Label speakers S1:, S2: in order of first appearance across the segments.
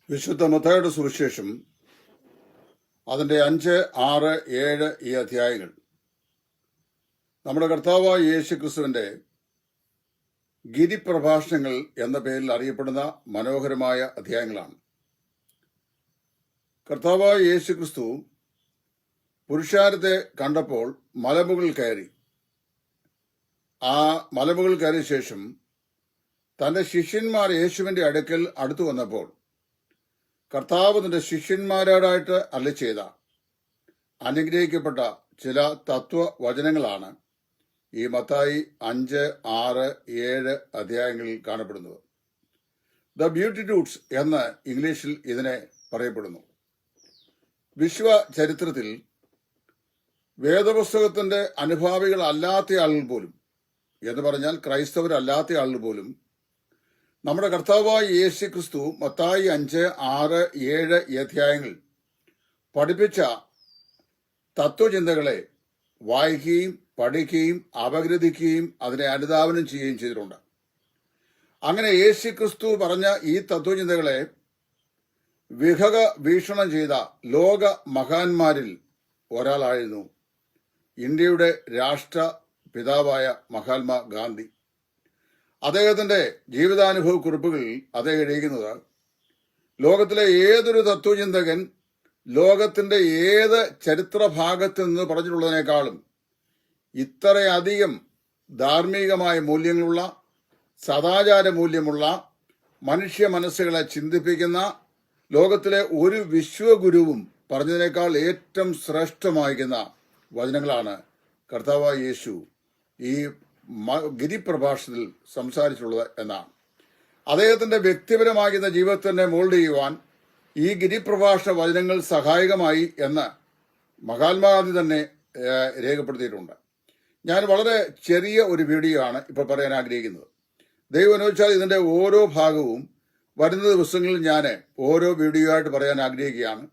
S1: വിശുദ്ധ മത്തായിയുടെ സുവിശേഷം അതിൻ്റെ 5, 6, 7 ഈ അധ്യായങ്ങൾ നമ്മുടെ കർത്താവായ യേശുക്രിസ്തുവിന്റെ ഗിരിപ്രഭാഷണങ്ങൾ എന്ന പേരിൽ അറിയപ്പെടുന്ന മനോഹരമായ അധ്യായങ്ങളാണ്. കർത്താവായ യേശുക്രിസ്തു പുരുഷാരത്തെ കണ്ടപ്പോൾ മലമുകളിൽ കയറി. ആ മലമുകളിൽ കയറിയ ശേഷം തന്റെ ശിഷ്യന്മാർ യേശുവിന്റെ അടുത്തു വന്നപ്പോൾ കർത്താവ് തന്റെ ശിഷ്യന്മാരോടായിട്ട് അരുളി ചെയ്ത അനുഗ്രഹിക്കപ്പെട്ട ചില തത്വവചനങ്ങളാണ് ഈ മത്തായി 5, 6, 7 അധ്യായങ്ങളിൽ കാണപ്പെടുന്നത്. ദ ബ്യൂട്ടിറ്റ്യൂഡ്സ് എന്ന് ഇംഗ്ലീഷിൽ ഇതിനെ പറയപ്പെടുന്നു. വിശ്വ ചരിത്രത്തിൽ വേദപുസ്തകത്തിന്റെ അനുഭാവികളല്ലാത്ത ആളുകൾ പോലും, എന്ന് പറഞ്ഞാൽ ക്രൈസ്തവരല്ലാത്ത ആളുകൾ പോലും, നമ്മുടെ കർത്താവായ യേശു ക്രിസ്തു മത്തായി 5, 6, 7 ഈ അധ്യായങ്ങൾ പഠിപ്പിച്ച തത്വചിന്തകളെ വായിക്കുകയും പഠിക്കുകയും അപഗ്രഥിക്കുകയും അതിനെ അനുധാവനം ചെയ്യുകയും ചെയ്തിട്ടുണ്ട്. അങ്ങനെ യേശു ക്രിസ്തു പറഞ്ഞ ഈ തത്വചിന്തകളെ വിഹക വീക്ഷണം ചെയ്ത ലോക മഹാന്മാരിൽ ഒരാളായിരുന്നു ഇന്ത്യയുടെ രാഷ്ട്ര പിതാവായ മഹാത്മാ ഗാന്ധി. അദ്ദേഹത്തിന്റെ ജീവിതാനുഭവ കുറിപ്പുകളിൽ അദ്ദേഹം എഴുതിയിരിക്കുന്നത്, ലോകത്തിലെ ഏതൊരു തത്വചിന്തകൻ ലോകത്തിന്റെ ഏത് ചരിത്രഭാഗത്ത് നിന്ന് പറഞ്ഞിട്ടുള്ളതിനേക്കാളും ഇത്രയധികം ധാർമ്മികമായ മൂല്യങ്ങളുള്ള, സദാചാര മൂല്യമുള്ള, മനുഷ്യ മനസ്സുകളെ ചിന്തിപ്പിക്കുന്ന ലോകത്തിലെ ഒരു വിശ്വഗുരുവും പറഞ്ഞതിനേക്കാൾ ഏറ്റവും ശ്രേഷ്ഠമായിരിക്കുന്ന വചനങ്ങളാണ് കർത്താവായ യേശു ഈ ഗിരിപ്രഭാഷണത്തിൽ സംസാരിച്ചുള്ളത് എന്നാണ്. അദ്ദേഹത്തിന്റെ വ്യക്തിപരമാകുന്ന ജീവിതത്തിനെ മോൾഡ് ചെയ്യുവാൻ ഈ ഗിരിപ്രഭാഷണ വചനങ്ങൾ സഹായകമായി എന്ന് മഹാത്മാഗാന്ധി തന്നെ രേഖപ്പെടുത്തിയിട്ടുണ്ട്. ഞാൻ വളരെ ചെറിയ ഒരു വീഡിയോ ആണ് ഇപ്പോൾ പറയാൻ ആഗ്രഹിക്കുന്നത്. ദൈവം അനുവദിച്ചാൽ ഇതിന്റെ ഓരോ ഭാഗവും വരുന്ന ദിവസങ്ങളിൽ ഞാൻ ഓരോ വീഡിയോ ആയിട്ട് പറയാൻ ആഗ്രഹിക്കുകയാണ്.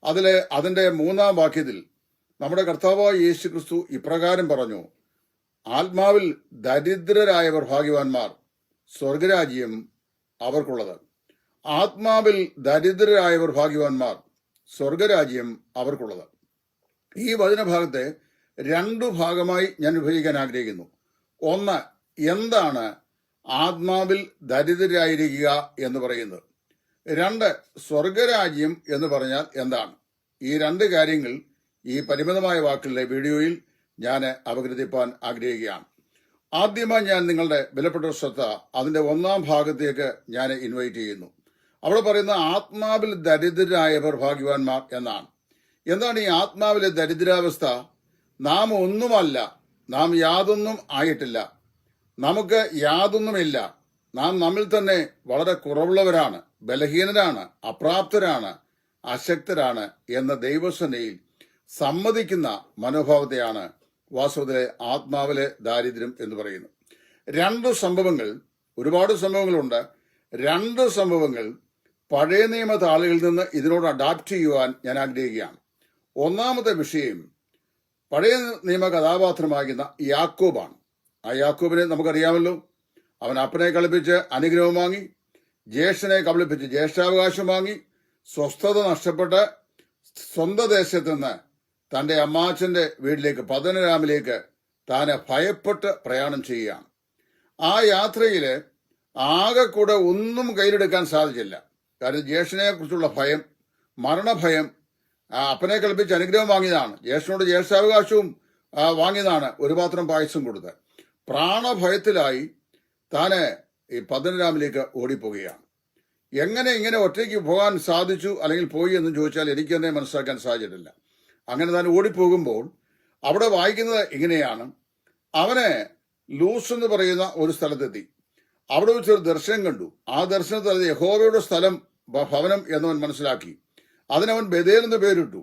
S1: അതിന്റെ 3-ാം വാക്യത്തിൽ നമ്മുടെ കർത്താവായ യേശു ക്രിസ്തു ഇപ്രകാരം പറഞ്ഞു: ആത്മാവിൽ ദരിദ്രരായവർ ഭാഗ്യവാന്മാർ, സ്വർഗരാജ്യം അവർക്കുള്ളത്. ആത്മാവിൽ ദരിദ്രരായവർ ഭാഗ്യവാന്മാർ, സ്വർഗരാജ്യം അവർക്കുള്ളത്. ഈ വചനഭാഗത്തെ 2 ഭാഗമായി ഞാൻ വിഭജിക്കാൻ ആഗ്രഹിക്കുന്നു. ഒന്ന്, എന്താണ് ആത്മാവിൽ ദരിദ്രരായിരിക്കുക എന്ന് പറയുന്നത്? 2, സ്വർഗരാജ്യം എന്ന് പറഞ്ഞാൽ എന്താണ്? ഈ 2 കാര്യങ്ങൾ ഈ പരിമിതമായ വാക്കുകളിലെ വീഡിയോയിൽ ഞാൻ അപഗ്രഥിപ്പാൻ ആഗ്രഹിക്കുകയാണ്. ആദ്യമായി ഞാൻ നിങ്ങളുടെ വിലപ്പെട്ട ശ്രദ്ധ അതിന്റെ 1-ാം ഭാഗത്തേക്ക് ഞാൻ ഇൻവൈറ്റ് ചെയ്യുന്നു. അവിടെ പറയുന്ന ആത്മാവിൽ ദരിദ്രരായവർ ഭാഗ്യവാന്മാർ എന്നാണ്. എന്താണ് ഈ ആത്മാവിലെ ദരിദ്രാവസ്ഥ? നാം ഒന്നുമല്ല, നാം യാതൊന്നും ആയിട്ടില്ല, നമുക്ക് യാതൊന്നുമില്ല, നാം നമ്മിൽ തന്നെ വളരെ കുറവുള്ളവരാണ്, ബലഹീനരാണ്, അപ്രാപ്തരാണ്, അശക്തരാണ് എന്ന ദൈവസേനയിൽ സമ്മതിക്കുന്ന മനോഭാവത്തെയാണ് വാസ്തവത്തിലെ ആത്മാവിലെ ദാരിദ്ര്യം എന്ന് പറയുന്നത്. 2 സംഭവങ്ങൾ, ഒരുപാട് സംഭവങ്ങളുണ്ട്. 2 സംഭവങ്ങൾ പഴയ നിയമ താളുകളിൽ നിന്ന് ഇതിനോട് അഡാപ്റ്റ് ചെയ്യുവാൻ ഞാൻ ആഗ്രഹിക്കുകയാണ്. 1-ാമത്തെ വിഷയം പഴയ നിയമ കഥാപാത്രമാകുന്ന യാക്കോബാണ്. ആ യാക്കോബിനെ നമുക്കറിയാമല്ലോ. അവൻ അപ്പനെ കളിപ്പിച്ച് അനുഗ്രഹം വാങ്ങി, ജ്യേഷ്ഠനെ കബളിപ്പിച്ച് ജ്യേഷ്ഠാവകാശം വാങ്ങി, സ്വസ്ഥത നഷ്ടപ്പെട്ട് സ്വന്തം ദേശത്ത് നിന്ന് തന്റെ അമ്മാച്ചന്റെ വീട്ടിലേക്ക് പദ്ദൻഅരാമിലേക്ക് താൻ ഭയപ്പെട്ട് പ്രയാണം ചെയ്യുകയാണ്. ആ യാത്രയില് ആകെ കൂടെ ഒന്നും കയ്യിലെടുക്കാൻ സാധിച്ചില്ല. കാരണം ജ്യേഷ്ഠനെ കുറിച്ചുള്ള ഭയം, മരണഭയം. അപ്പനെ കളിപ്പിച്ച് അനുഗ്രഹം വാങ്ങിയതാണ്, ജ്യേഷ്ഠനോട് ജ്യേഷ്ഠാവകാശവും വാങ്ങിയതാണ്, ഒരു പാത്രം പായസം കൊടുത്ത്. പ്രാണഭയത്തിലായി താന് ഈ പദ്ദൻഅരാമിലേക്ക് ഓടിപ്പോവുകയാണ്. എങ്ങനെ ഇങ്ങനെ ഒറ്റയ്ക്ക് പോകാൻ സാധിച്ചു അല്ലെങ്കിൽ പോയി എന്നും ചോദിച്ചാൽ എനിക്ക് തന്നെ മനസ്സിലാക്കാൻ സാധിച്ചിട്ടില്ല. അങ്ങനെ താൻ ഓടിപ്പോകുമ്പോൾ അവിടെ വായിക്കുന്നത് ഇങ്ങനെയാണ്: അവന് ലൂസ് എന്ന് പറയുന്ന ഒരു സ്ഥലത്തെത്തി. അവിടെ വെച്ചൊരു ദർശനം കണ്ടു. ആ ദർശനത്തിൽ അത് യഹോവയുടെ സ്ഥലം, ഭവനം എന്നവൻ മനസ്സിലാക്കി. അതിനവൻ ബഥേൽ എന്ന് പേരിട്ടു.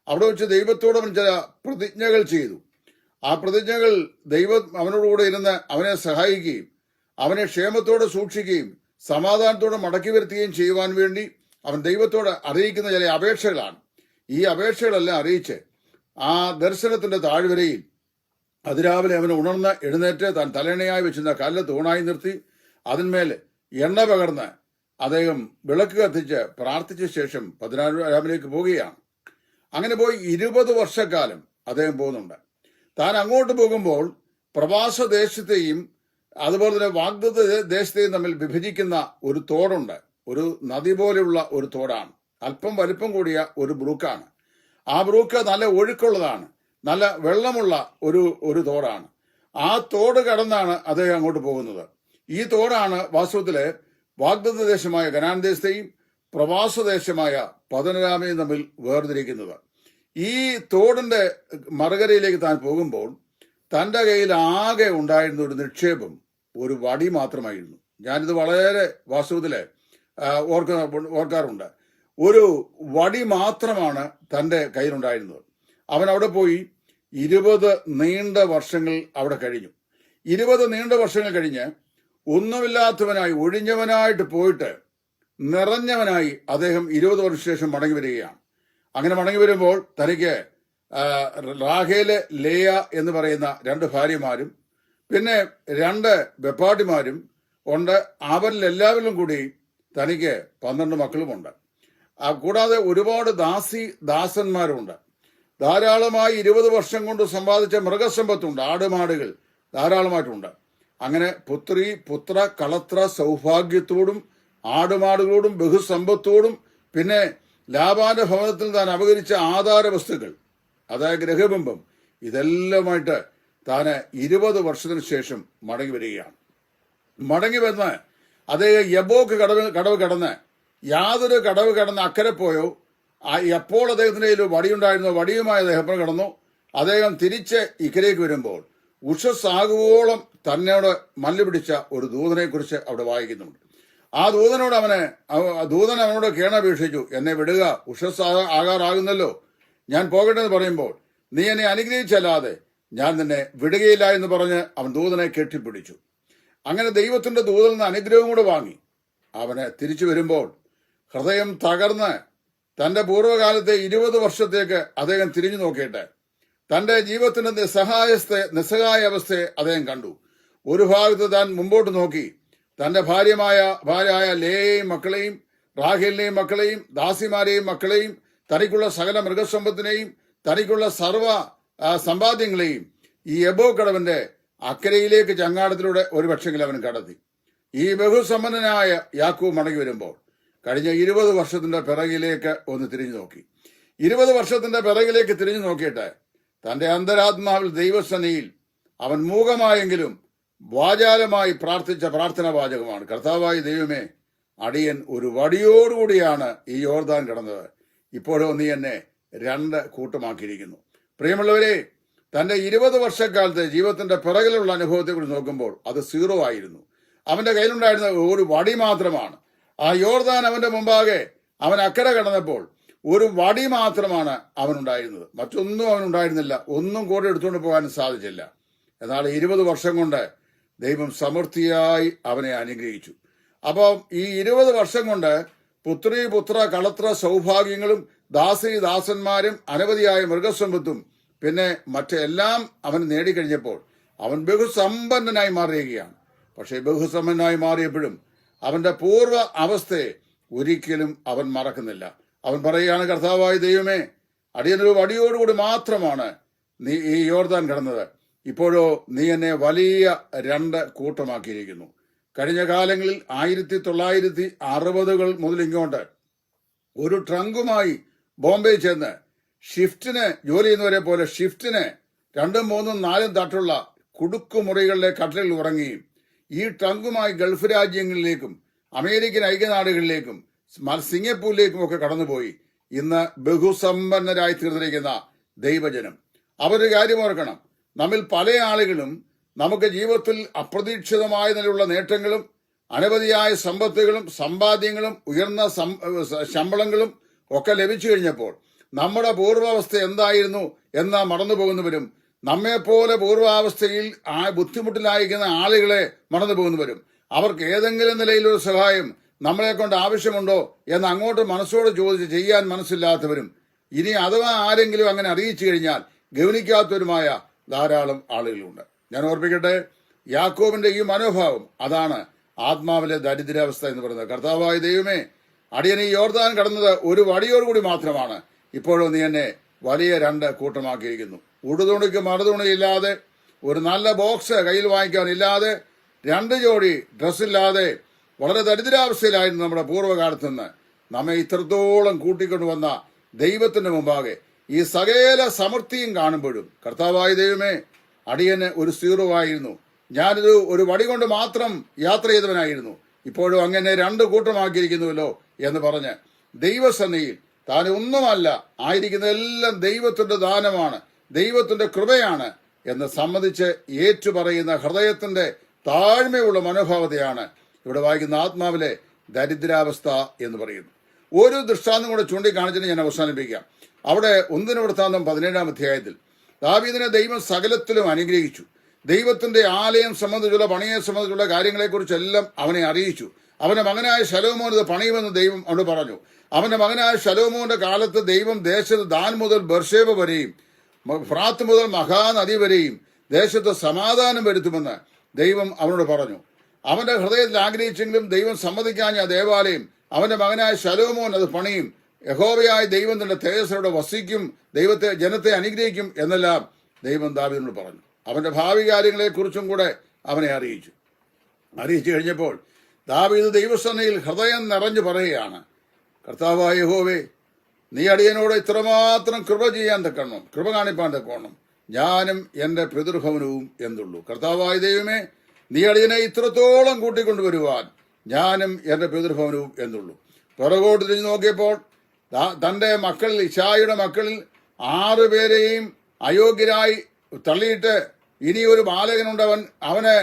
S1: അവിടെ വെച്ച് ദൈവത്തോട് അവൻ ചില പ്രതിജ്ഞകൾ ചെയ്തു. ആ പ്രതിജ്ഞകൾ ദൈവം അവനോടുകൂടെ ഇരുന്ന് അവനെ സഹായിക്കുകയും അവനെ ക്ഷേമത്തോടെ സൂക്ഷിക്കുകയും സമാധാനത്തോടെ മടക്കി വരുത്തുകയും ചെയ്യുവാൻ വേണ്ടി അവൻ ദൈവത്തോട് അറിയിക്കുന്ന ചില അപേക്ഷകളാണ്. ഈ അപേക്ഷകളെല്ലാം അറിയിച്ച് ആ ദർശനത്തിന്റെ താഴ്വരയിൽ അതിരാവിലെ അവൻ ഉണർന്ന് എഴുന്നേറ്റ് താൻ തലയണയായി വെച്ചിരുന്ന കല്ല് തൂണായി നിർത്തി അതിന്മേൽ എണ്ണ പകർന്ന് അദ്ദേഹം വിളക്ക് കത്തിച്ച് പ്രാർത്ഥിച്ച ശേഷം പദ്മനാഭനിലേക്ക് പോവുകയാണ്. അങ്ങനെ പോയി 20 വർഷക്കാലം അദ്ദേഹം പോകുന്നുണ്ട്. താൻ അങ്ങോട്ട് പോകുമ്പോൾ പ്രവാസദേശത്തെയും അതുപോലെ തന്നെ വാഗ്ദത്ത ദേശത്തെയും തമ്മിൽ വിഭജിക്കുന്ന ഒരു തോടുണ്ട്. ഒരു നദി പോലെയുള്ള ഒരു തോടാണ്. അല്പം വലിപ്പം കൂടിയ ഒരു ബ്രൂക്കാണ്. ആ ബ്രൂക്ക് നല്ല ഒഴുക്കുള്ളതാണ്. നല്ല വെള്ളമുള്ള ഒരു തോടാണ്. ആ തോട് കടന്നാണ് അദ്ദേഹം അങ്ങോട്ട് പോകുന്നത്. ഈ തോടാണ് വാസ്തവത്തില് വാഗ്ദത്ത ദേശമായ കനാൻ ദേശത്തെയും പ്രവാസദേശമായ പദ്മനാഭനെയും തമ്മിൽ വേർതിരിക്കുന്നത്. ഈ തോടിന്റെ മറുകരയിലേക്ക് താൻ പോകുമ്പോൾ തന്റെ കയ്യിൽ ആകെ ഉണ്ടായിരുന്ന ഒരു നിക്ഷേപം ഒരു വടി മാത്രമായിരുന്നു. ഞാനിത് വളരെ വാസ്തവത്തില് ഓർക്കാറുണ്ട്. ഒരു വടി മാത്രമാണ് തന്റെ കയ്യിലുണ്ടായിരുന്നത്. അവൻ അവിടെ പോയി 20 നീണ്ട വർഷങ്ങൾ അവിടെ കഴിഞ്ഞു. 20 നീണ്ട വർഷങ്ങൾ കഴിഞ്ഞ് ഒന്നുമില്ലാത്തവനായി ഒഴിഞ്ഞവനായിട്ട് പോയിട്ട് നിറഞ്ഞവനായി അദ്ദേഹം 20 വർഷ ശേഷം മടങ്ങി വരികയാണ്. അങ്ങനെ മടങ്ങി വരുമ്പോൾ തനിക്ക് റാഹേല്, ലേയ എന്ന് പറയുന്ന 2 ഭാര്യമാരും പിന്നെ 2 വെപ്പാട്ടിമാരും ഉണ്ട്. അവരിൽ എല്ലാവരിലും കൂടി തനിക്ക് 12 മക്കളുമുണ്ട്. കൂടാതെ ഒരുപാട് ദാസന്മാരുണ്ട്. ധാരാളമായി 20 വർഷം കൊണ്ട് സമ്പാദിച്ച മൃഗസമ്പത്തുണ്ട്. ആടുമാടുകൾ ധാരാളമായിട്ടുണ്ട്. അങ്ങനെ പുത്ര കളത്ര സൗഭാഗ്യത്തോടും ആടുമാടുകളോടും ബഹുസമ്പത്തോടും പിന്നെ ലാബാന്റെ ഭവനത്തിൽ താൻ അപകരിച്ച ആധാര വസ്തുക്കൾ, അതായത് ഗ്രഹബിംബം, ഇതെല്ലാമായിട്ട് താന് 20 വർഷത്തിന് ശേഷം മടങ്ങി വരികയാണ്. മടങ്ങി വന്ന് അദ്ദേഹം യബോക്ക് കടവ് കടന്ന് യാതൊരു കടവ് കടന്ന് അക്കരെ പോയോ എപ്പോൾ അദ്ദേഹത്തിന്റെ കയ്യിൽ വടിയുണ്ടായിരുന്നോ വടിയുമായി അദ്ദേഹം കടന്നു. അദ്ദേഹം തിരിച്ച് ഇക്കരയ്ക്ക് വരുമ്പോൾ ഉഷസ്സാകുവോളം തന്നോട് മല്ല് പിടിച്ച ഒരു ദൂതനെ കുറിച്ച് അവിടെ വായിക്കുന്നുണ്ട്. ആ ദൂതൻ അവനോട് കേണപേക്ഷിച്ചു, എന്നെ വിടുക, ആകാറാകുന്നല്ലോ, ഞാൻ പോകട്ടെ എന്ന് പറയുമ്പോൾ, നീ എന്നെ അനുഗ്രഹിച്ചല്ലാതെ ഞാൻ നിന്നെ വിടുകയില്ല എന്ന് പറഞ്ഞ് അവൻ ദൂതനെ കെട്ടിപ്പിടിച്ചു. അങ്ങനെ ദൈവത്തിന്റെ ദൂതനിൽ നിന്ന് അനുഗ്രഹം കൂടെ വാങ്ങി അവന് തിരിച്ചു വരുമ്പോൾ ഹൃദയം തകർന്ന് തന്റെ പൂർവ്വകാലത്തെ 20 വർഷത്തേക്ക് അദ്ദേഹം തിരിഞ്ഞു നോക്കിയിട്ട് തന്റെ ജീവിതത്തിന്റെ നിസ്സഹായ അവസ്ഥയെ അദ്ദേഹം കണ്ടു. ഒരു ഭാഗത്ത് താൻ മുമ്പോട്ട് നോക്കി തന്റെ ഭാര്യയായ ലേയെയും മക്കളെയും റാഹേലിനെയും മക്കളെയും ദാസിമാരെയും മക്കളെയും തനിക്കുള്ള സകല മൃഗസമ്പത്തിനെയും തനിക്കുള്ള സർവ്വ സമ്പാദ്യങ്ങളെയും ഈ യബോ കടവിന്റെ അക്കരയിലേക്ക് ചങ്ങാടത്തിലൂടെ ഒരു പക്ഷെങ്കിൽ അവൻ കടത്തി. ഈ ബഹുസമ്പന്നനായ യാക്കോബ് മടങ്ങി വരുമ്പോൾ കഴിഞ്ഞ 20 വർഷത്തിന്റെ പിറകിലേക്ക് ഒന്ന് തിരിഞ്ഞു നോക്കി. 20 വർഷത്തിന്റെ പിറകിലേക്ക് തിരിഞ്ഞു നോക്കിയിട്ട് തന്റെ അന്തരാത്മാവിൽ ദൈവസന്നിധിയിൽ അവൻ മൂകമായെങ്കിലും വാചാലമായി പ്രാർത്ഥിച്ച പ്രാർത്ഥനാ വാചകമാണ്, കർത്താവായ ദൈവമേ, അടിയൻ ഒരു വടിയോടുകൂടിയാണ് ഈ യോർദാൻ കടന്നത്. ഇപ്പോഴോ നീ എന്നെ 2 കൂട്ടമാക്കിയിരിക്കുന്നു. പ്രിയമുള്ളവരെ, തന്റെ 20 വർഷക്കാലത്തെ ജീവിതത്തിന്റെ പിറകിലുള്ള അനുഭവത്തെക്കുറിച്ച് നോക്കുമ്പോൾ അത് 0 ആയിരുന്നു. അവന്റെ കയ്യിലുണ്ടായിരുന്ന ഒരു വടി മാത്രമാണ്. ആ യോർദാൻ അവന്റെ മുമ്പാകെ അവൻ അക്കരെ കടന്നപ്പോൾ ഒരു വടി മാത്രമാണ് അവനുണ്ടായിരുന്നത്. മറ്റൊന്നും അവനുണ്ടായിരുന്നില്ല. ഒന്നും കൂടെ എടുത്തുകൊണ്ട് പോകാൻ സാധിച്ചില്ല. എന്നാൽ 20 വർഷം കൊണ്ട് ദൈവം സമൃദ്ധിയായി അവനെ അനുഗ്രഹിച്ചു. അപ്പം ഈ 20 വർഷം കൊണ്ട് പുത്ര കളത്ര സൗഭാഗ്യങ്ങളും ദാസന്മാരും അനവധിയായ മൃഗസമ്പത്തും പിന്നെ മറ്റെല്ലാം അവൻ നേടിക്കഴിഞ്ഞപ്പോൾ അവൻ ബഹുസമ്പന്നനായി മാറിയുകയാണ്. പക്ഷെ ബഹുസമ്പന്നനായി മാറിയപ്പോഴും അവന്റെ പൂർവ്വ അവസ്ഥയെ ഒരിക്കലും അവൻ മറക്കുന്നില്ല. അവൻ പറയുകയാണ്, കർത്താവായ ദൈവമേ, അടിയനൊരു വടിയോടുകൂടി മാത്രമാണ് നീ ഈ യോർദാൻ കടന്നത്. ഇപ്പോഴോ നീ എന്നെ വലിയ 2 കൂട്ടമാക്കിയിരിക്കുന്നു. കഴിഞ്ഞ കാലങ്ങളിൽ 1960 മുതൽ ഇങ്ങോട്ട് ഒരു ട്രങ്കുമായി ബോംബെ ചെന്ന് ഷിഫ്റ്റിന് ജോലി ചെയ്യുന്നവരെ പോലെ ഷിഫ്റ്റിന് 2, 3, 4 തട്ടുള്ള കുടുക്കുമുറികളിലെ കട്ടിലിൽ ഉറങ്ങുകയും ഈ ട്രങ്കുമായി ഗൾഫ് രാജ്യങ്ങളിലേക്കും അമേരിക്കൻ ഐക്യനാടുകളിലേക്കും സിംഗപ്പൂരിലേക്കും ഒക്കെ കടന്നുപോയി ഇന്ന് ബഹുസമ്പന്നരായി തീർന്നിരിക്കുന്ന ദൈവജനം. അവരൊരു കാര്യം ഓർക്കണം, നമ്മിൽ പല ആളുകളും നമുക്ക് ജീവിതത്തിൽ അപ്രതീക്ഷിതമായ നിലയുള്ള നേട്ടങ്ങളും അനവധിയായ സമ്പത്തുകളും സമ്പാദ്യങ്ങളും ഉയർന്ന ശമ്പളങ്ങളും ഒക്കെ ലഭിച്ചു കഴിഞ്ഞപ്പോൾ നമ്മുടെ പൂർവാവസ്ഥ എന്തായിരുന്നു എന്നാ മറന്നു പോകുന്നവരും നമ്മെപ്പോലെ പൂർവാവസ്ഥയിൽ ബുദ്ധിമുട്ടിലായിരിക്കുന്ന ആളുകളെ മറന്നു പോകുന്നവരും അവർക്ക് ഏതെങ്കിലും നിലയിലൊരു സഹായം നമ്മളെ കൊണ്ട് ആവശ്യമുണ്ടോ എന്ന് അങ്ങോട്ട് മനസ്സോട് ചോദിച്ച് ചെയ്യാൻ മനസ്സില്ലാത്തവരും ഇനി അഥവാ ആരെങ്കിലും അങ്ങനെ അറിയിച്ചു കഴിഞ്ഞാൽ ഗൗനിക്കാത്തവരുമായ ധാരാളം ആളുകളുണ്ട്. ഞാൻ ഓർപ്പിക്കട്ടെ, യാക്കോബിന്റെ ഈ മനോഭാവം അതാണ് ആത്മാവിലെ ദരിദ്രാവസ്ഥ എന്ന് പറയുന്നത്. കർത്താവായ ദൈവമേ, അടിയന് ഈ യോർദാൻ കടന്നത് ഒരു വടിയോടുകൂടി മാത്രമാണ്. ഇപ്പോഴും നീ എന്നെ വലിയ 2 കൂട്ടമാക്കിയിരിക്കുന്നു. ഉടുതുണിക്ക് മറുതുണിയില്ലാതെ, ഒരു നല്ല ബോക്സ് കയ്യിൽ വാങ്ങിക്കാനില്ലാതെ, 2 ജോഡി ഡ്രസ്സില്ലാതെ വളരെ ദരിദ്രാവസ്ഥയിലായിരുന്നു നമ്മുടെ പൂർവ്വകാലത്ത് നിന്ന് നമ്മെ ഇത്രത്തോളം കൂട്ടിക്കൊണ്ടുവന്ന ദൈവത്തിന്റെ മുമ്പാകെ ഈ സകല സമൃദ്ധിയും കാണുമ്പോഴും കർത്താവായ ദൈവമേ, അടിയന് ഒരു സീറോവായിരുന്നു. ഞാനൊരു ഒരു വടി കൊണ്ട് മാത്രം യാത്ര ചെയ്തവനായിരുന്നു. ഇപ്പോഴും അങ്ങനെ 2 കൂട്ടമാക്കിയിരിക്കുന്നുവല്ലോ എന്ന് പറഞ്ഞ് ദൈവസന്നിധിയിൽ താൻ ഒന്നുമല്ല, ആയിരിക്കുന്നതെല്ലാം ദൈവത്തിന്റെ ദാനമാണ്, ദൈവത്തിന്റെ കൃപയാണ് എന്ന് സമ്മതിച്ച് ഏറ്റുപറയുന്ന ഹൃദയത്തിന്റെ താഴ്മയുള്ള മനോഭാവത്തെയാണ് ഇവിടെ വായിക്കുന്ന ആത്മാവിലെ ദരിദ്രാവസ്ഥ എന്ന് പറയുന്നു. ഒരു ദൃഷ്ടാന്തം കൂടെ ചൂണ്ടിക്കാണിച്ചിട്ട് ഞാൻ അവസാനിപ്പിക്കാം. അവിടെ 1 വൃത്താന്തം 17-ാം അധ്യായത്തിൽ ദാവീദിനെ ദൈവം സകലത്തിലും അനുഗ്രഹിച്ചു. ദൈവത്തിന്റെ ആലയം സംബന്ധിച്ചുള്ള, പണിയെ സംബന്ധിച്ചുള്ള കാര്യങ്ങളെക്കുറിച്ചെല്ലാം അവനെ അറിയിച്ചു. അവന്റെ മകനായ ശലോമോൻ ഇത് പണിയുമെന്ന് ദൈവം അവനോട് പറഞ്ഞു. അവന്റെ മകനായ ശലോമോന്റെ കാലത്ത് ദൈവം ദേശത്ത് ദാൻ മുതൽ ബർഷേബ വരെയും ഫ്രാത്ത് മുതൽ മഹാനദി വരെയും ദേശത്ത് സമാധാനം വരുത്തുമെന്ന് ദൈവം അവനോട് പറഞ്ഞു. അവന്റെ ഹൃദയത്തിൽ ആഗ്രഹിച്ചെങ്കിലും ദൈവം സമ്മതിക്കാഞ്ഞ ആ ദേവാലയം അവന്റെ മകനായ ശലോമോൻ അത് പണിയും, യഹോവയായ ദൈവം തന്റെ തേജസ്സോടെ വസിക്കും, ജനത്തെ അനുഗ്രഹിക്കും എന്നെല്ലാം ദൈവം ദാവീദിനോട് പറഞ്ഞു. അവന്റെ ഭാവി കാര്യങ്ങളെക്കുറിച്ചും കൂടെ അവനെ അറിയിച്ചു കഴിഞ്ഞപ്പോൾ ദാവീദ് ദൈവസന്നിധിയിൽ ഹൃദയം നിറഞ്ഞു പറയുകയാണ്, കർത്താവായ യഹോവേ, നീ അടിയനോട് ഇത്രമാത്രം കൃപ കാണിപ്പാൻ തക്കോണം ഞാനും എന്റെ പിതൃഭവനവും എന്തുള്ളൂ. കർത്താവായ ദൈവമേ, നീ അടിയനെ ഇത്രത്തോളം കൂട്ടിക്കൊണ്ടുവരുവാൻ ഞാനും എന്റെ പിതൃഭവനവും എന്തുള്ളൂ. പുറകോട്ട് തിരിഞ്ഞു നോക്കിയപ്പോൾ തന്റെ മക്കളിൽ, ഇശായിയുടെ മക്കളിൽ 6 പേരെയും അയോഗ്യരായി തള്ളിയിട്ട് ഇനി ഒരു ബാലകനുണ്ട്, അവന്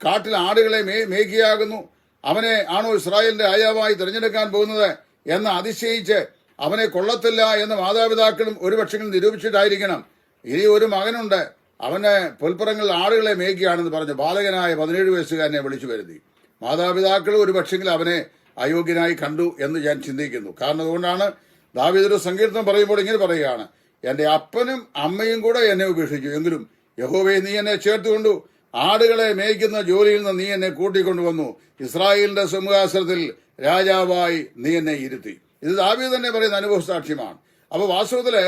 S1: കാട്ടിൽ ആടുകളെ മേയ്ക്കുകയാകുന്നു, അവനെ ആണോ ഇസ്രായേലിന്റെ രാജാവായി തിരഞ്ഞെടുക്കാൻ പോകുന്നത് എന്ന് അതിശയിച്ച് അവനെ കൊള്ളത്തില്ല എന്ന് മാതാപിതാക്കളും ഒരുപക്ഷെങ്കിലും നിരൂപിച്ചിട്ടായിരിക്കണം. ഇനി ഒരു മകനുണ്ട്, അവന് പുൽപ്പുറങ്ങളിൽ ആടുകളെ മേയ്ക്കുകയാണെന്ന് പറഞ്ഞ് ബാലകനായ 17 വയസ്സുകാരനെ വിളിച്ചു വരുത്തി. മാതാപിതാക്കൾ ഒരുപക്ഷെങ്കിൽ അവനെ അയോഗ്യനായി കണ്ടു എന്ന് ഞാൻ ചിന്തിക്കുന്നു. കാരണം അതുകൊണ്ടാണ് ദാവീദ് സങ്കീർത്തനം പറയുമ്പോൾ ഇങ്ങനെ പറയുകയാണ്, എന്റെ അപ്പനും അമ്മയും കൂടെ എന്നെ ഉപേക്ഷിച്ചു, എങ്കിലും യഹോവേ നീ എന്നെ ചേർത്തുകൊണ്ടു, ആടുകളെ മേയ്ക്കുന്ന ജോലിയിൽ നിന്ന് നീ എന്നെ കൂട്ടിക്കൊണ്ടുവന്നു, ഇസ്രായേലിന്റെ സിംഹാസനത്തിൽ രാജാവായി നീ എന്നെ ഇരുത്തി. ഇത് ദാവീദ് തന്നെ പറയുന്ന അനുഭവ സാക്ഷ്യമാണ്. അപ്പൊ വാസ്തവത്തില്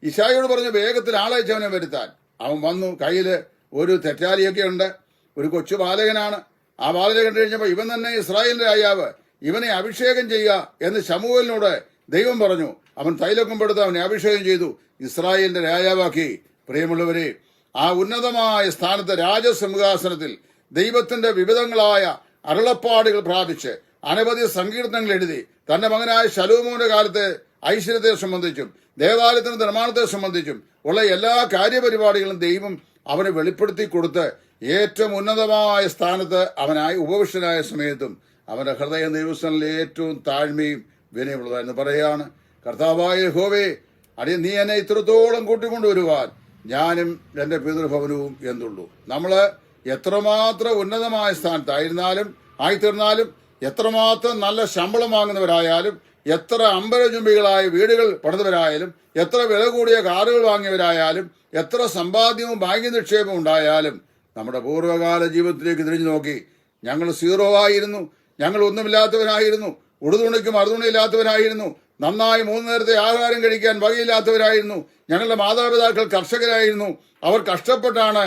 S1: ഇശായിയോട് പറഞ്ഞു വേഗത്തിൽ ആളയച്ചവനെ വരുത്താൻ. അവൻ വന്നു, കയ്യില് ഒരു തെറ്റാലിയൊക്കെ ഉണ്ട്, ഒരു കൊച്ചു ബാലകനാണ്. ആ ബാലനെ കണ്ടു കഴിഞ്ഞപ്പോൾ ഇവൻ തന്നെ ഇസ്രായേലിന്റെ രാജാവ്, ഇവനെ അഭിഷേകം ചെയ്യുക എന്ന് ശമൂവേലിനോട് ദൈവം പറഞ്ഞു. അവൻ തൈലക്കൊമ്പെടുത്ത് അവനെ അഭിഷേകം ചെയ്തു, ഇസ്രായേലിന്റെ രാജാവാക്കി. പ്രിയമുള്ളവരെ, ആ ഉന്നതമായ സ്ഥാനത്ത് രാജസിംഹാസനത്തിൽ ദൈവത്തിന്റെ വിവിധങ്ങളായ അരുളപ്പാടുകൾ പ്രാപിച്ച് അനവധി സങ്കീർത്തനങ്ങൾ എഴുതി തന്റെ മകനായ ശലോമോന്റെ കാലത്തെ ഐശ്വര്യത്തെ സംബന്ധിച്ചും ദേവാലയത്തിന്റെ നിർമ്മാണത്തെ സംബന്ധിച്ചും ഉള്ള എല്ലാ കാര്യപരിപാടികളും ദൈവം അവന് വെളിപ്പെടുത്തി കൊടുത്ത് ഏറ്റവും ഉന്നതമായ സ്ഥാനത്ത് അവനായി ഉപവിഷ്ടനായ സമയത്തും അവന്റെ ഹൃദയം ദൈവസ്ഥനിൽ ഏറ്റവും താഴ്മയും വിനയമുള്ളതായെന്ന് പറയുകയാണ്. കർത്താവായ യഹോവേ, നീ എന്നെ ഇത്രത്തോളം കൂട്ടിക്കൊണ്ടുവരുവാൻ ഞാനും എന്റെ പിതൃഭവനവും എന്തുള്ളൂ. നമ്മള് എത്രമാത്രം ഉന്നതമായ സ്ഥാനത്തായിരുന്നാലും ആയിത്തീർന്നാലും, എത്രമാത്രം നല്ല ശമ്പളം വാങ്ങുന്നവരായാലും, എത്ര അമ്പരചുംബികളായ വീടുകൾ പണിതവരായാലും, എത്ര വില കൂടിയ കാറുകൾ വാങ്ങിയവരായാലും, എത്ര സമ്പാദ്യവും ബാങ്ക് നിക്ഷേപവും ഉണ്ടായാലും, നമ്മുടെ പൂർവ്വകാല ജീവിതത്തിലേക്ക് തിരിഞ്ഞു നോക്കി ഞങ്ങൾ സീറോ ആയിരുന്നു, ഞങ്ങൾ ഒന്നുമില്ലാത്തവരായിരുന്നു, ഉടുതുണിക്ക് മറുതുണിയില്ലാത്തവരായിരുന്നു, നന്നായി 3 നേരത്തെ ആഹാരം കഴിക്കാൻ വകയില്ലാത്തവരായിരുന്നു, ഞങ്ങളുടെ മാതാപിതാക്കൾ കർഷകരായിരുന്നു, അവർ കഷ്ടപ്പെട്ടാണ്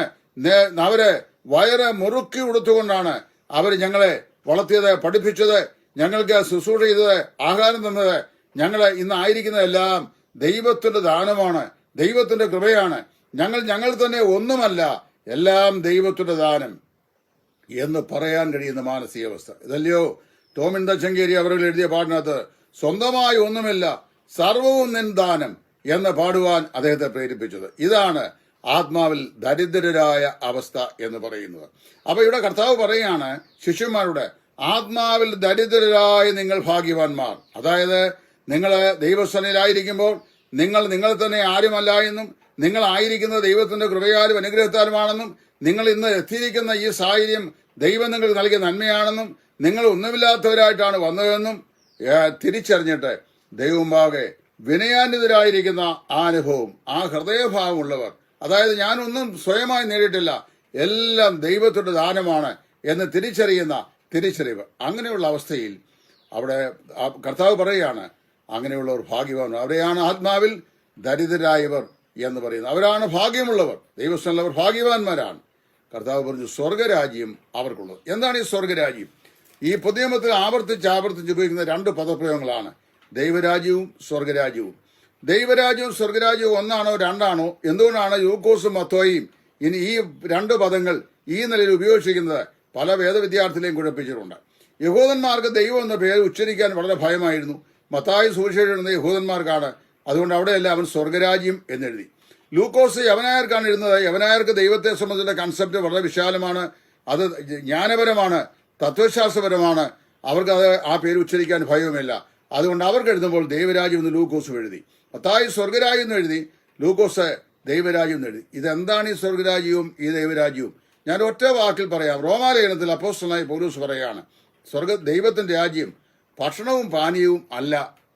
S1: അവര് വയറ് മുറുക്കി ഉടുത്തുകൊണ്ടാണ് അവർ ഞങ്ങളെ വളർത്തിയത്, പഠിപ്പിച്ചത്, ഞങ്ങൾക്ക് ശുശ്രൂഷ ചെയ്തത്, ആഹാരം തന്നത്. ഞങ്ങൾ ഇന്ന് ആയിരിക്കുന്നതെല്ലാം ദൈവത്തിന്റെ ദാനമാണ്, ദൈവത്തിന്റെ കൃപയാണ്. ഞങ്ങൾ തന്നെ ഒന്നുമല്ല, എല്ലാം ദൈവത്തിന്റെ ദാനം എന്ന് പറയാൻ കഴിയുന്ന മാനസികാവസ്ഥ ഇതല്ലയോ ടോമിൻ തച്ചങ്കേരി അവർ എഴുതിയ പാടിനകത്ത് സ്വന്തമായി ഒന്നുമില്ല, സർവവും നിൻ ദാനം എന്ന് പാടുവാൻ അദ്ദേഹത്തെ പ്രേരിപ്പിച്ചത്. ഇതാണ് ആത്മാവിൽ ദരിദ്രരായ അവസ്ഥ എന്ന് പറയുന്നത്. അപ്പൊ ഇവിടെ കർത്താവ് പറയുകയാണ് ശിഷ്യന്മാരുടെ, ആത്മാവിൽ ദരിദ്രരായ നിങ്ങൾ ഭാഗ്യവാന്മാർ. അതായത് നിങ്ങൾ ദൈവസന്നിധിയിലായിരിക്കുമ്പോൾ നിങ്ങൾ തന്നെ ആരുമല്ല എന്നും, നിങ്ങളായിരിക്കുന്നത് ദൈവത്തിന്റെ കൃപയാലും അനുഗ്രഹത്താലുമാണെന്നും, നിങ്ങൾ ഇന്ന് എത്തിയിരിക്കുന്ന ഈ സാഹചര്യം ദൈവം നിങ്ങൾക്ക് നൽകിയ നന്മയാണെന്നും, നിങ്ങൾ ഒന്നുമില്ലാത്തവരായിട്ടാണ് വന്നതെന്നും തിരിച്ചറിഞ്ഞിട്ട് ദൈവമുമ്പാകെ വിനയാന്വിതരായിരിക്കുന്ന ആ അനുഭവം, ആ ഹൃദയഭാവമുള്ളവർ, അതായത് ഞാനൊന്നും സ്വയമായി നേടിയിട്ടില്ല, എല്ലാം ദൈവത്തിന്റെ ദാനമാണ് എന്ന് തിരിച്ചറിയുന്ന തിരിച്ചറിവ്. അങ്ങനെയുള്ള അവസ്ഥയിൽ അവിടെ കർത്താവ് പറയുകയാണ്, അങ്ങനെയുള്ളവർ ഭാഗ്യവാൻ, അവരെയാണ് ആത്മാവിൽ ദരിദ്രരായവർ എന്ന് പറയുന്നത്. അവരാണ് ഭാഗ്യമുള്ളവർ, ദൈവസ്ഥലവർ ഭാഗ്യവാന്മാരാണ്. കർത്താവ് പറഞ്ഞു സ്വർഗരാജ്യം അവർക്കുള്ളത്. എന്താണ് ഈ സ്വർഗരാജ്യം? ഈ പുതിയ നിയമത്തിൽ ആവർത്തിച്ച് ഉപയോഗിക്കുന്ന രണ്ട് പദപ്രയോഗങ്ങളാണ് ദൈവരാജ്യവും സ്വർഗരാജ്യവും. ദൈവരാജ്യവും സ്വർഗരാജ്യവും ഒന്നാണോ രണ്ടാണോ? എന്തുകൊണ്ടാണ് ലൂക്കോസും മത്തോയും ഇനി ഈ രണ്ട് പദങ്ങൾ ഈ നിലയിൽ ഉപയോഗിച്ചിരിക്കുന്നത്? പല വേദവിദ്യാർത്ഥികളെയും കുഴപ്പിച്ചിട്ടുണ്ട്. യഹൂദന്മാർക്ക് ദൈവം എന്ന പേര് ഉച്ചരിക്കാൻ വളരെ ഭയമായിരുന്നു. മത്തായി സുവിശേഷം എഴുതുന്നത് യഹൂദന്മാർക്കാണ്, അതുകൊണ്ട് അവിടെയല്ല അവൻ സ്വർഗരാജ്യം എന്നെഴുതി. ലൂക്കോസ് യവനായർക്കാണ് എഴുതുന്നത്. യവനായർക്ക് ദൈവത്തെ സംബന്ധിച്ചുള്ള കൺസെപ്റ്റ് വളരെ വിശാലമാണ്, അത് ജ്ഞാനപരമാണ്, തത്വശാസ്ത്രപരമാണ്. അവർക്കത് ആ പേര് ഉച്ചരിക്കാൻ ഭയവുമില്ല. അതുകൊണ്ട് അവർക്ക് എഴുതുമ്പോൾ ദൈവരാജ്യം എന്ന് ലൂക്കോസും എഴുതി. മത്തായി സ്വർഗരാജ്യം എന്ന് എഴുതി, ലൂക്കോസ് ദൈവരാജ്യം എന്ന് എഴുതി. ഇതെന്താണ് ഈ സ്വർഗരാജ്യവും ഈ ദൈവരാജ്യവും? ഞാൻ ഒറ്റ വാക്കിൽ പറയാം. റോമാലേഖനത്തിൽ അപ്പോസ്തലനായ പൗലോസ് പറയാണ്, ദൈവത്തിന്റെ രാജ്യം ഭക്ഷണവും പാനീയവും അല്ല,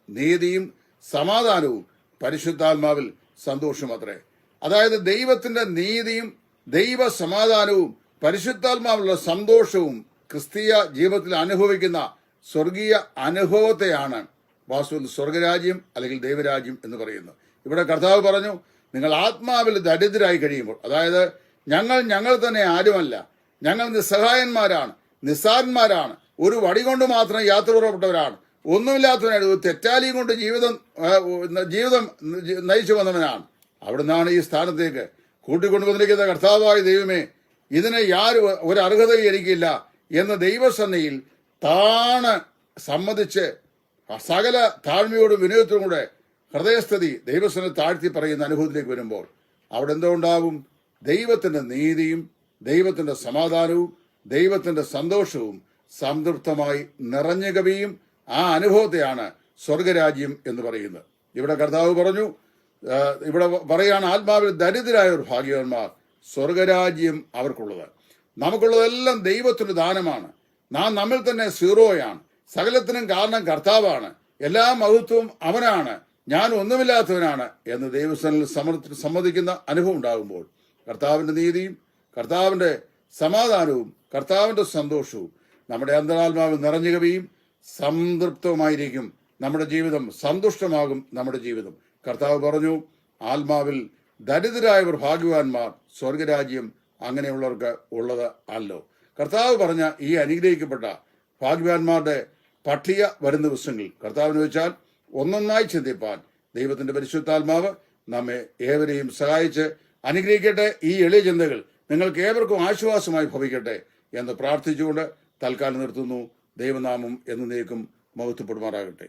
S1: നീതിയും സമാധാനവും പരിശുദ്ധാത്മാവിൽ സന്തോഷവും അത്രേ. അതായത് ദൈവത്തിന്റെ നീതിയും ദൈവ സമാധാനവും പരിശുദ്ധാത്മാവിലുള്ള സന്തോഷവും ക്രിസ്തീയ ജീവിതത്തിൽ അനുഭവിക്കുന്ന സ്വർഗീയ അനുഭവത്തെയാണ് വാസ്തവത്തിൽ സ്വർഗരാജ്യം അല്ലെങ്കിൽ ദൈവരാജ്യം എന്ന് പറയുന്നത്. ഇവിടെ കർത്താവ് പറഞ്ഞു, നിങ്ങൾ ആത്മാവിൽ ദരിദ്രരായി കഴിയുമ്പോൾ, അതായത് ഞങ്ങൾ തന്നെ ആരുമല്ല, ഞങ്ങൾ നിസ്സഹായന്മാരാണ്, നിസ്സാരന്മാരാണ്, ഒരു വടി കൊണ്ട് മാത്രം യാത്ര പുറപ്പെട്ടവരാണ്, ഒന്നുമില്ലാത്തവനാണ്, ഒരു തെറ്റാലിയും കൊണ്ട് ജീവിതം നയിച്ചു വന്നവനാണ്. അവിടുന്നാണ് ഈ സ്ഥാനത്തേക്ക് കൂട്ടിക്കൊണ്ടുവന്നിരിക്കുന്ന കർത്താവായ ദൈവമേ, ഇതിന് ഒരു അർഹതയും എനിക്കില്ല എന്ന ദൈവസന്നയിൽ താണ് സമ്മതിച്ച് സകല താഴ്മയോടും വിനയത്തോടും കൂടെ ഹൃദയസ്ഥിതി ദൈവസന്നെ താഴ്ത്തി പറയുന്ന അനുഭവത്തിലേക്ക് വരുമ്പോൾ അവിടെ എന്തോ ഉണ്ടാവും? ദൈവത്തിന്റെ നീതിയും ദൈവത്തിന്റെ സമാധാനവും ദൈവത്തിന്റെ സന്തോഷവും സംതൃപ്തമായി നിറഞ്ഞു കവിയും. ആ അനുഭവത്തെയാണ് സ്വർഗരാജ്യം എന്ന് പറയുന്നത്. ഇവിടെ കർത്താവ് പറഞ്ഞു, ഇവിടെ പറയാണ് ആത്മാവിൽ ദരിദ്രരായവർ ഭാഗ്യവാന്മാർ, സ്വർഗരാജ്യം അവർക്കുള്ളത്. നമുക്കുള്ളതെല്ലാം ദൈവത്തിന്റെ ദാനമാണ്. നാം നമ്മിൽ തന്നെ സീറോയാണ്. സകലത്തിനും കാരണം കർത്താവാണ്. എല്ലാ മഹത്വവും അവനാണ്, ഞാൻ ഒന്നുമില്ലാത്തവനാണ് എന്ന് ദൈവസ്ഥനിൽ സമ്മതിക്കുന്ന അനുഭവം ഉണ്ടാകുമ്പോൾ കർത്താവിന്റെ നീതിയും കർത്താവിന്റെ സമാധാനവും കർത്താവിന്റെ സന്തോഷവും നമ്മുടെ അന്തരാത്മാവിൽ നിറഞ്ഞു കവിയും. സംതൃപ്തമായിരിക്കും നമ്മുടെ ജീവിതം, സന്തുഷ്ടമാകും നമ്മുടെ ജീവിതം. കർത്താവ് പറഞ്ഞു, ആത്മാവിൽ ദരിദ്രരായവർ ഭാഗ്യവാന്മാർ, സ്വർഗരാജ്യം അങ്ങനെയുള്ളവർക്ക് ഉള്ളത് അല്ലോ. കർത്താവ് പറഞ്ഞ ഈ അനുഗ്രഹിക്കപ്പെട്ട ഭാഗ്യവാന്മാരുടെ പട്ടിക വരും ദിവസങ്ങളിൽ കർത്താവിന് വെച്ചാൽ ഒന്നൊന്നായി ചിന്തിപ്പാൻ ദൈവത്തിന്റെ പരിശുദ്ധാത്മാവ് നമ്മെ ഏവരെയും സഹായിച്ച് അനുഗ്രഹിക്കട്ടെ. ഈ എളിയ ചിന്തകൾ നിങ്ങൾക്ക് ഏവർക്കും ആശ്വാസമായി ഭവിക്കട്ടെ എന്ന് പ്രാർത്ഥിച്ചുകൊണ്ട് തൽക്കാലം നിർത്തുന്നു. ദൈവനാമം എന്നേക്കും മഹത്വപ്പെടുമാറാകട്ടെ.